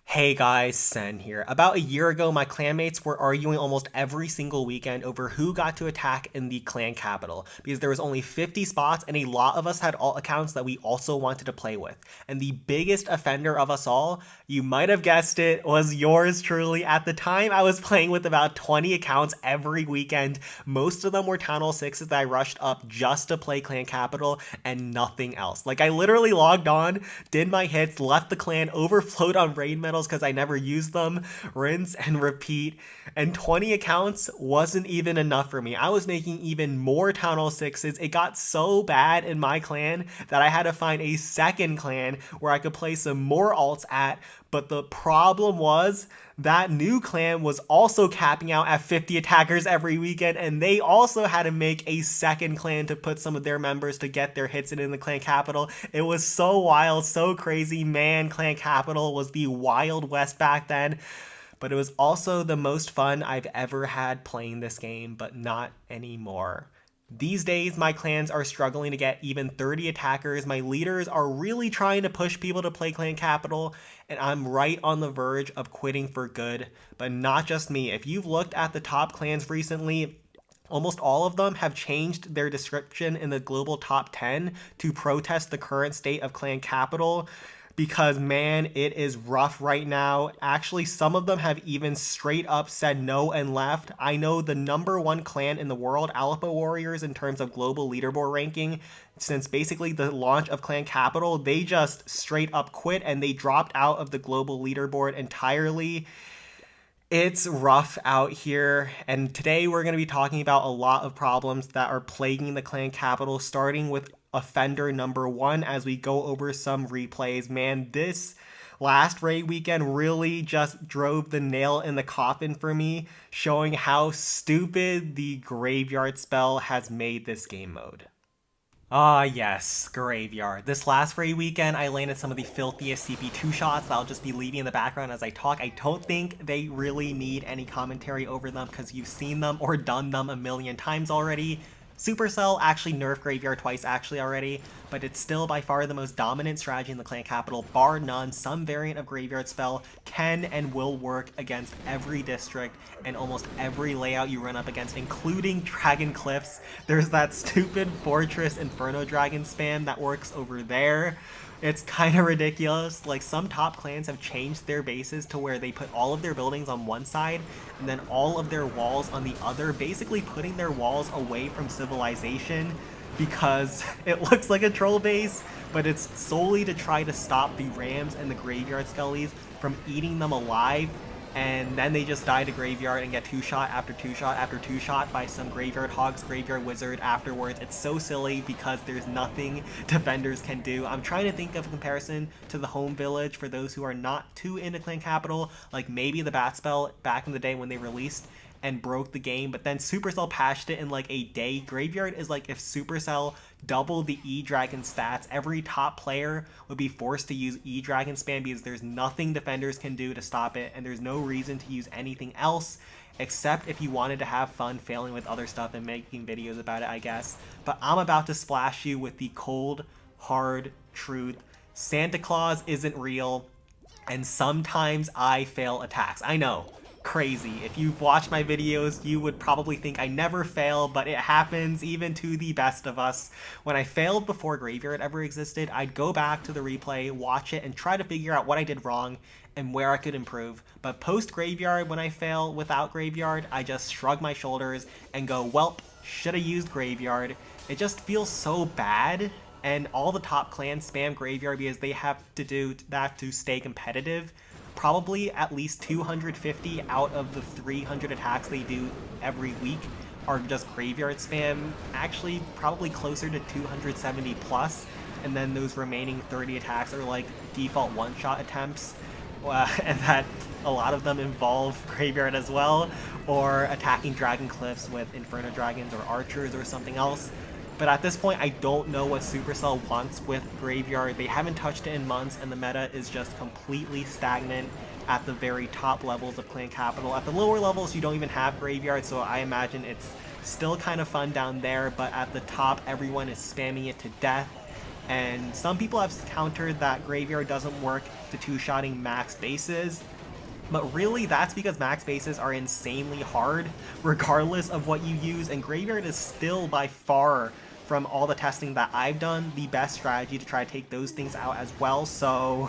Hey guys, Sen here. About a year ago, my clanmates were arguing almost every single weekend over who got to attack in the clan capital because there was only 50 spots and a lot of us had alt accounts that we also wanted to play with. And the biggest offender of us all, you might have guessed it, was yours truly. At the time, I was playing with about 20 accounts every weekend. Most of them were Town Hall 6s that I rushed up just to play clan capital and nothing else. Like I literally logged on, did my hits, left the clan, overflowed on raid medals because I never used them, rinse and repeat, and 20 accounts wasn't even enough for me. I was making even more Town Hall 6s. It got so bad in my clan that I had to find a second clan where I could play some more alts at, but the problem was that new clan was also capping out at 50 attackers every weekend, and they also had to make a second clan to put some of their members to get their hits in the clan capital. It was so wild, so crazy. Man, clan capital was the Wild West back then. But it was also the most fun I've ever had playing this game, but not anymore. These days, my clans are struggling to get even 30 attackers. My leaders are really trying to push people to play Clan Capital, and I'm right on the verge of quitting for good. But not just me. If you've looked at the top clans recently, almost all of them have changed their description in the global top 10 to protest the current state of Clan Capital because man, it is rough right now. Actually, some of them have even straight up said no and left. I know the number one clan in the world, Alpha Warriors, in terms of global leaderboard ranking, since basically the launch of Clan Capital, they just straight up quit and they dropped out of the global leaderboard entirely. It's rough out here, and today we're going to be talking about a lot of problems that are plaguing the clan capital, starting with offender number one as we go over some replays. Man, this last raid weekend really just drove the nail in the coffin for me, showing how stupid the graveyard spell has made this game mode. Ah, yes, Graveyard. This last raid weekend, I landed some of the filthiest CP2 shots that I'll just be leaving in the background as I talk. I don't think they really need any commentary over them because you've seen them or done them a million times already. Supercell actually nerfed Graveyard twice actually already, but it's still by far the most dominant strategy in the clan capital, bar none. Some variant of Graveyard spell can and will work against every district and almost every layout you run up against, including Dragon Cliffs. There's that stupid Fortress Inferno Dragon spam that works over there. It's kind of ridiculous. Like, some top clans have changed their bases to where they put all of their buildings on one side and then all of their walls on the other, basically putting their walls away from civilization because it looks like a troll base, but it's solely to try to stop the rams and the graveyard skellies from eating them alive, and then they just die to graveyard and get two shot after two shot after two shot by some graveyard hogs, graveyard wizard afterwards. It's so silly because there's nothing defenders can do. I'm trying to think of a comparison to the home village for those who are not too into clan capital, like maybe the bat spell back in the day when they released and broke the game, but then Supercell patched it in like a day. Graveyard is like if Supercell doubled the E-Dragon stats, every top player would be forced to use E-Dragon spam because there's nothing defenders can do to stop it, and there's no reason to use anything else except if you wanted to have fun failing with other stuff and making videos about it, I guess. But I'm about to splash you with the cold, hard truth. Santa Claus isn't real, and sometimes I fail attacks. I know, crazy. If you've watched my videos, you would probably think I never fail, but it happens even to the best of us. When I failed before Graveyard ever existed, I'd go back to the replay, watch it, and try to figure out what I did wrong and where I could improve. But post Graveyard, when I fail without Graveyard, I just shrug my shoulders and go, welp, shoulda used Graveyard. It just feels so bad, and all the top clans spam Graveyard because they have to do that to stay competitive. Probably at least 250 out of the 300 attacks they do every week are just graveyard spam. Actually, probably closer to 270 plus, and then those remaining 30 attacks are like default one-shot attempts, and that a lot of them involve graveyard as well, or attacking Dragon Cliffs with Inferno Dragons or Archers or something else. But at this point, I don't know what Supercell wants with Graveyard. They haven't touched it in months, and the meta is just completely stagnant at the very top levels of Clan Capital. At the lower levels, you don't even have Graveyard, so I imagine it's still kind of fun down there, but at the top, everyone is spamming it to death. And some people have countered that Graveyard doesn't work to two-shotting max bases, but really that's because max bases are insanely hard regardless of what you use, and Graveyard is still by far, from all the testing that I've done, the best strategy to try to take those things out as well. So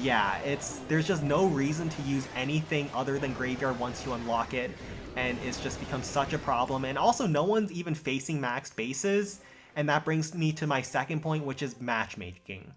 yeah, there's just no reason to use anything other than Graveyard once you unlock it, and it's just become such a problem. And also no one's even facing max bases, and that brings me to my second point, which is matchmaking.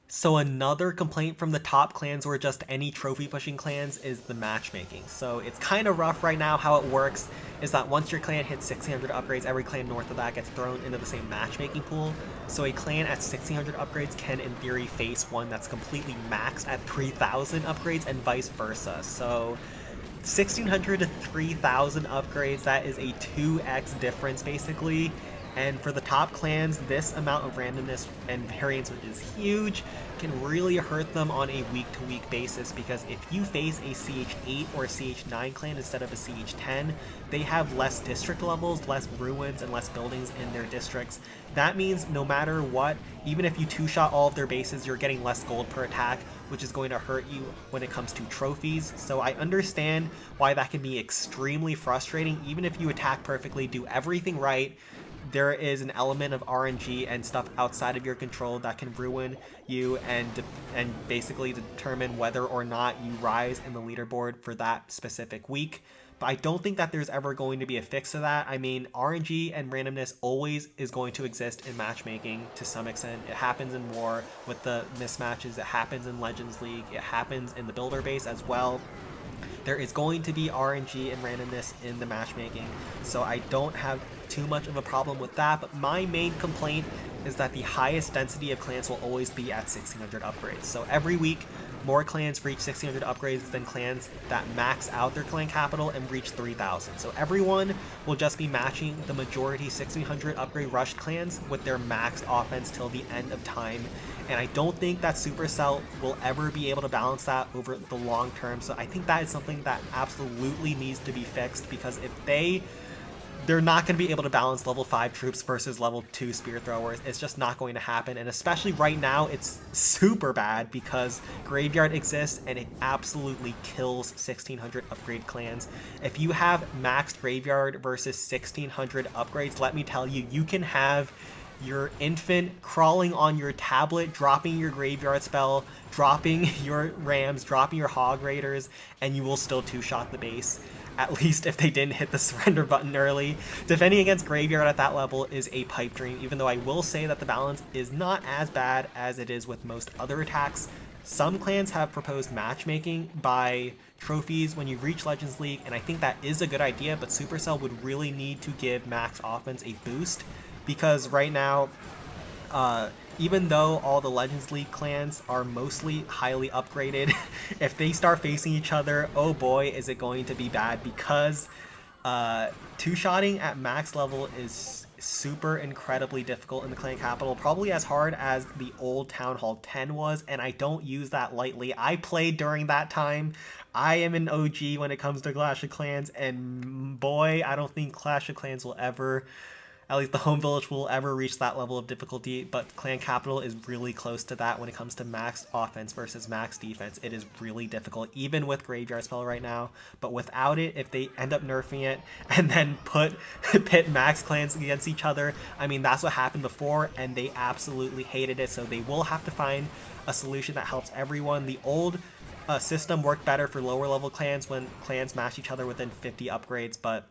So another complaint from the top clans or just any trophy pushing clans is the matchmaking. So it's kind of rough right now. How it works is that once your clan hits 1600 upgrades, every clan north of that gets thrown into the same matchmaking pool. So a clan at 1600 upgrades can in theory face one that's completely maxed at 3000 upgrades and vice versa. So 1600 to 3000 upgrades, that is a 2x difference basically. And for the top clans, this amount of randomness and variance, which is huge, can really hurt them on a week-to-week basis, because if you face a CH8 or a CH9 clan instead of a CH10, they have less district levels, less ruins, and less buildings in their districts. That means no matter what, even if you two-shot all of their bases, you're getting less gold per attack, which is going to hurt you when it comes to trophies. So I understand why that can be extremely frustrating. Even if you attack perfectly, do everything right, there is an element of RNG and stuff outside of your control that can ruin you and basically determine whether or not you rise in the leaderboard for that specific week. But I don't think that there's ever going to be a fix to that. I mean, RNG and randomness always is going to exist in matchmaking to some extent. It happens in War with the mismatches, it happens in Legends League, it happens in the builder base as well. There is going to be RNG and randomness in the matchmaking, so I don't have too much of a problem with that. But my main complaint is that the highest density of clans will always be at 1600 upgrades. So every week, more clans reach 1600 upgrades than clans that max out their clan capital and reach 3000. So everyone will just be matching the majority 1600 upgrade rushed clans with their max offense till the end of time. And I don't think that Supercell will ever be able to balance that over the long term. So I think that is something that absolutely needs to be fixed, because if they're not going to be able to balance level 5 troops versus level 2 spear throwers. It's just not going to happen, and especially right now, it's super bad because Graveyard exists and it absolutely kills 1600 upgrade clans. If you have maxed Graveyard versus 1600 upgrades, let me tell you, you can have your infant crawling on your tablet, dropping your Graveyard spell, dropping your Rams, dropping your Hog Raiders, and you will still two-shot the base. At least if they didn't hit the surrender button early. Defending against Graveyard at that level is a pipe dream, even though I will say that the balance is not as bad as it is with most other attacks. Some clans have proposed matchmaking by trophies when you reach Legends League, and I think that is a good idea, but Supercell would really need to give max offense a boost, because right now, even though all the Legends League clans are mostly highly upgraded, if they start facing each other, oh boy, is it going to be bad, because two-shotting at max level is super incredibly difficult in the clan capital, probably as hard as the old Town Hall 10 was, and I don't use that lightly. I played during that time. I am an OG when it comes to Clash of Clans, and boy, I don't think Clash of Clans will ever, at least the home village, will ever reach that level of difficulty, but Clan Capital is really close to that when it comes to max offense versus max defense. It is really difficult, even with Graveyard Spell right now, but without it, if they end up nerfing it and then pit max clans against each other, I mean, that's what happened before, and they absolutely hated it, so they will have to find a solution that helps everyone. The old system worked better for lower level clans when clans match each other within 50 upgrades, but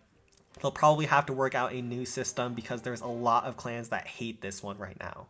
they'll probably have to work out a new system because there's a lot of clans that hate this one right now.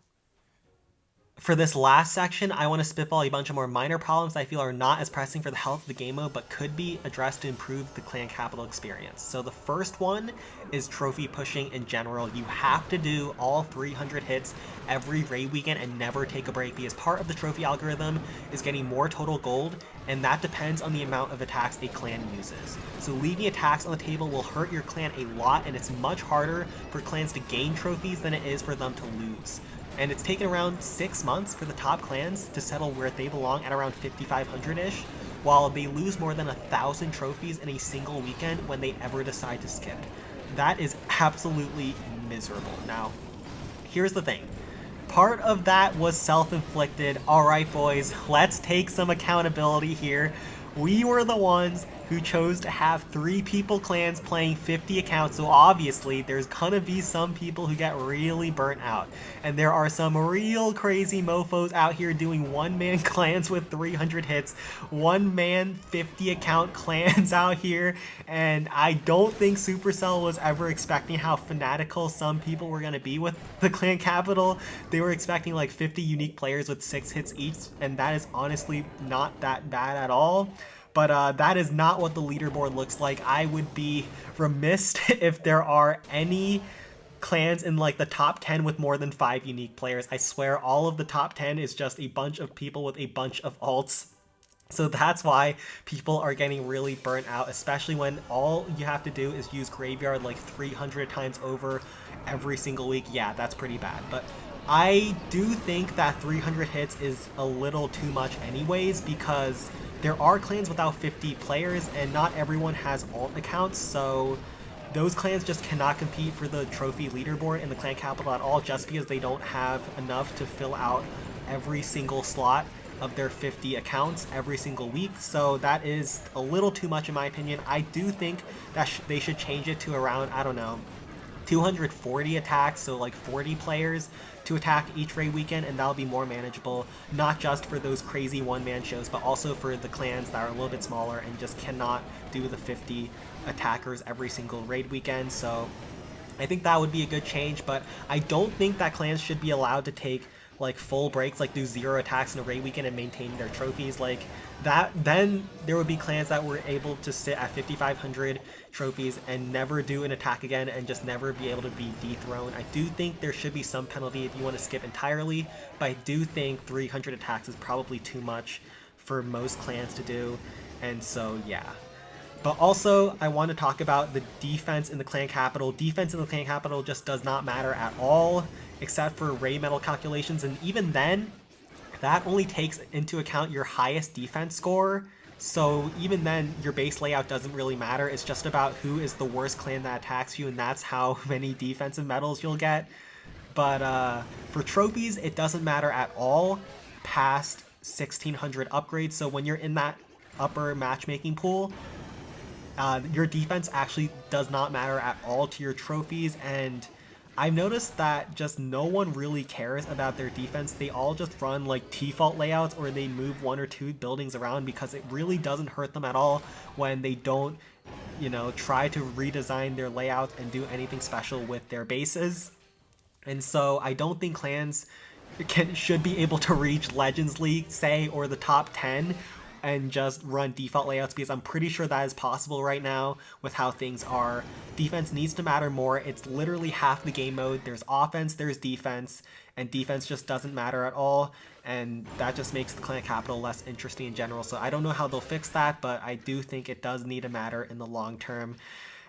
For this last section, I want to spitball a bunch of more minor problems that I feel are not as pressing for the health of the game mode, but could be addressed to improve the clan capital experience. So the first one is trophy pushing in general. You have to do all 300 hits every raid weekend and never take a break, because part of the trophy algorithm is getting more total gold, and that depends on the amount of attacks a clan uses. So leaving attacks on the table will hurt your clan a lot, and it's much harder for clans to gain trophies than it is for them to lose. And it's taken around 6 months for the top clans to settle where they belong at around 5,500-ish, while they lose more than 1,000 trophies in a single weekend when they ever decide to skip. That is absolutely miserable. Now, here's the thing. Part of that was self-inflicted. All right, boys, let's take some accountability here. We were the ones who chose to have 3 people clans playing 50 accounts, so obviously there's gonna be some people who get really burnt out. And there are some real crazy mofos out here doing one-man clans with 300 hits, one-man 50 account clans out here, and I don't think Supercell was ever expecting how fanatical some people were gonna be with the clan capital. They were expecting like 50 unique players with 6 hits each, and that is honestly not that bad at all. But that is not what the leaderboard looks like. I would be remiss if there are any clans in like the top 10 with more than 5 unique players. I swear all of the top 10 is just a bunch of people with a bunch of alts. So that's why people are getting really burnt out, especially when all you have to do is use Graveyard like 300 times over every single week. Yeah, that's pretty bad. But I do think that 300 hits is a little too much anyways, because there are clans without 50 players and not everyone has alt accounts, so those clans just cannot compete for the trophy leaderboard in the clan capital at all, just because they don't have enough to fill out every single slot of their 50 accounts every single week. So that is a little too much in my opinion. I do think that they should change it to around, I don't know, 240 attacks, so like 40 players to attack each raid weekend, and that'll be more manageable, not just for those crazy one-man shows, but also for the clans that are a little bit smaller and just cannot do the 50 attackers every single raid weekend. So I think that would be a good change, but I don't think that clans should be allowed to take like full breaks, like do 0 attacks in a raid weekend and maintain their trophies like that. Then there would be clans that were able to sit at 5,500 trophies and never do an attack again and just never be able to be dethroned. I do think there should be some penalty if you want to skip entirely, but I do think 300 attacks is probably too much for most clans to do, and so yeah. But also, I want to talk about the defense in the clan capital. Defense in the clan capital just does not matter at all, except for raid medal calculations, and even then, that only takes into account your highest defense score. So even then, your base layout doesn't really matter. It's just about who is the worst clan that attacks you, and that's how many defensive medals you'll get. But for trophies, it doesn't matter at all past 1600 upgrades. So when you're in that upper matchmaking pool, your defense actually does not matter at all to your trophies, and I've noticed that just no one really cares about their defense. They all just run like default layouts, or they move 1 or 2 buildings around, because it really doesn't hurt them at all when they don't, you know, try to redesign their layouts and do anything special with their bases. And so I don't think clans should be able to reach Legends League, say, or the top 10 and just run default layouts, because I'm pretty sure that is possible right now with how things are. Defense needs to matter more. It's literally half the game mode. There's offense, there's defense, and defense just doesn't matter at all, and that just makes the clan capital less interesting in general. So I don't know how they'll fix that, but I do think it does need to matter in the long term.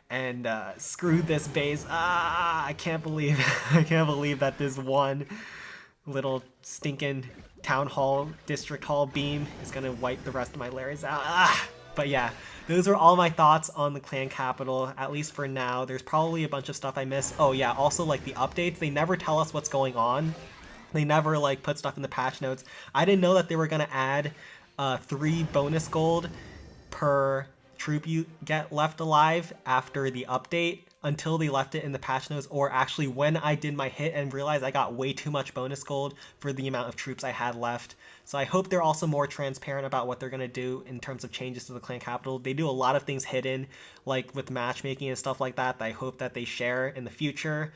And screw this base. I can't believe I can't believe that this one little stinking town hall, district hall beam is gonna wipe the rest of my Larrys out. But yeah, those are all my thoughts on the clan capital, at least for now. There's probably a bunch of stuff I missed. Oh yeah, also like the updates, they never tell us what's going on. They never like put stuff in the patch notes. I didn't know that they were gonna add 3 bonus gold per troop you get left alive after the update, until they left it in the patch notes, or actually when I did my hit and realized I got way too much bonus gold for the amount of troops I had left. So I hope they're also more transparent about what they're going to do in terms of changes to the clan capital. They do a lot of things hidden, like with matchmaking and stuff like that I hope that they share in the future.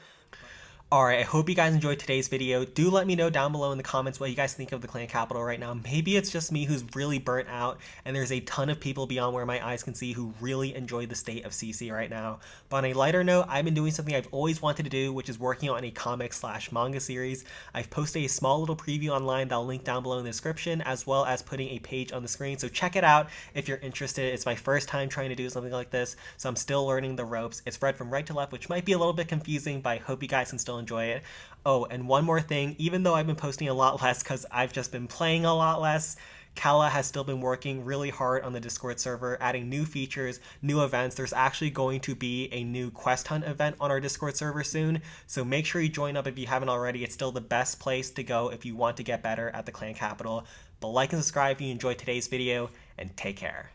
Alright, I hope you guys enjoyed today's video. Do let me know down below in the comments what you guys think of the clan capital right now. Maybe it's just me who's really burnt out, and there's a ton of people beyond where my eyes can see who really enjoy the state of CC right now. But on a lighter note, I've been doing something I've always wanted to do, which is working on a comic/manga series. I've posted a small little preview online that I'll link down below in the description, as well as putting a page on the screen, so check it out if you're interested. It's my first time trying to do something like this, so I'm still learning the ropes. It's read from right to left, which might be a little bit confusing, but I hope you guys can still enjoy it. Oh, and one more thing, even though I've been posting a lot less because I've just been playing a lot less, Kala has still been working really hard on the Discord server, adding new features, new events. There's actually going to be a new quest hunt event on our Discord server soon, so make sure you join up if you haven't already. It's still the best place to go if you want to get better at the clan capital. But like and subscribe if you enjoyed today's video, and take care.